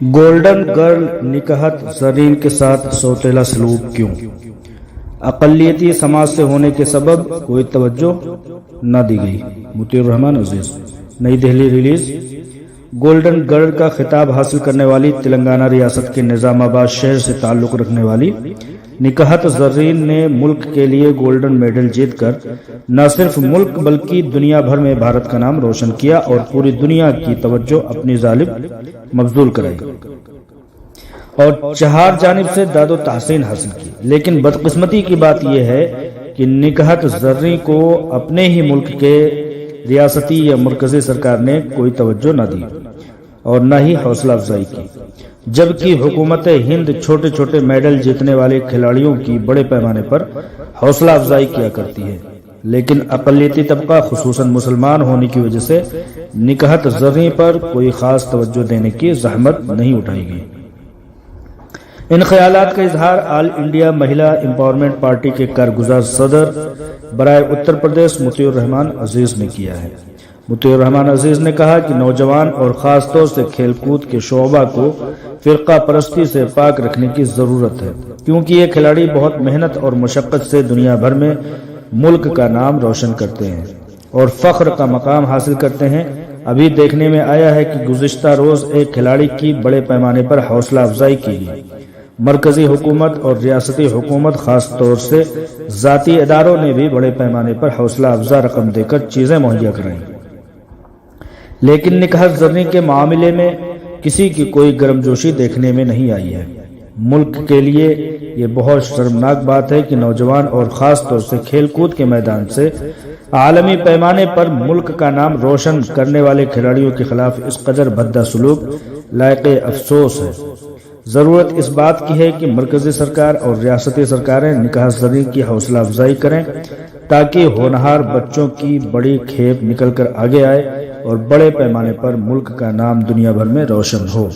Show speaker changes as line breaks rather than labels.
Golden girl Nikhat زرین کے ساتھ سوتیلا سلوک کیوں؟ اقلیتی سماج سے ہونے کے سبب کوئی توجہ نہ دی گئی۔ مطیع الرحمان عزیز، نئی دہلی ریلیز۔ گولڈن گرل کا خطاب حاصل کرنے والی تلنگانہ ریاست کے نظام آباد شہر سے تعلق رکھنے والی نکہت زرین نے ملک کے لیے گولڈن میڈل جیت کر نہ صرف ملک بلکہ دنیا بھر میں بھارت کا نام روشن کیا اور پوری دنیا کی توجہ اپنی جانب مبذول کرائی اور چہار جانب سے داد و تحسین حاصل کی۔ لیکن بدقسمتی کی بات یہ ہے کہ نکہت زرین کو اپنے ہی ملک کے ریاستی یا مرکزی سرکار نے کوئی توجہ نہ دی اور نہ ہی حوصلہ افزائی کی، جبکہ حکومت ہند چھوٹے چھوٹے میڈل جیتنے والے کھلاڑیوں کی بڑے پیمانے پر حوصلہ افزائی کیا کرتی ہے، لیکن اقلیتی طبقہ خصوصاً مسلمان ہونے کی وجہ سے نکہت زرین پر کوئی خاص توجہ دینے کی زحمت نہیں اٹھائی گئی۔ ان خیالات کا اظہار آل انڈیا مہیلا امپاورمنٹ پارٹی کے کارگزار صدر برائے اتر پردیش مطیع الرحمان عزیز نے کیا ہے۔ مطیع الرحمان عزیز نے کہا کہ نوجوان اور خاص طور سے کھیل کود کے شعبہ کو فرقہ پرستی سے پاک رکھنے کی ضرورت ہے، کیونکہ یہ کھلاڑی بہت محنت اور مشقت سے دنیا بھر میں ملک کا نام روشن کرتے ہیں اور فخر کا مقام حاصل کرتے ہیں۔ ابھی دیکھنے میں آیا ہے کہ گزشتہ روز ایک کھلاڑی کی بڑے پیمانے پر حوصلہ افزائی کی گئی۔ مرکزی حکومت اور ریاستی حکومت خاص طور سے ذاتی اداروں نے بھی بڑے پیمانے پر حوصلہ افزا رقم دے کر چیزیں مہیا کرائیں، لیکن نکہت زرین کے معاملے میں کسی کی کوئی گرمجوشی دیکھنے میں نہیں آئی ہے۔ ملک کے لیے یہ بہت شرمناک بات ہے کہ نوجوان اور خاص طور سے کھیل کود کے میدان سے عالمی پیمانے پر ملک کا نام روشن کرنے والے کھلاڑیوں کے خلاف اس قدر بھدا سلوک لائق افسوس ہے۔ ضرورت اس بات کی ہے کہ مرکزی سرکار اور ریاستی سرکاریں نکہت زرین کی حوصلہ افزائی کریں تاکہ ہونہار بچوں کی بڑی کھیپ نکل کر آگے آئے اور بڑے پیمانے پر ملک کا نام دنیا بھر میں روشن ہو۔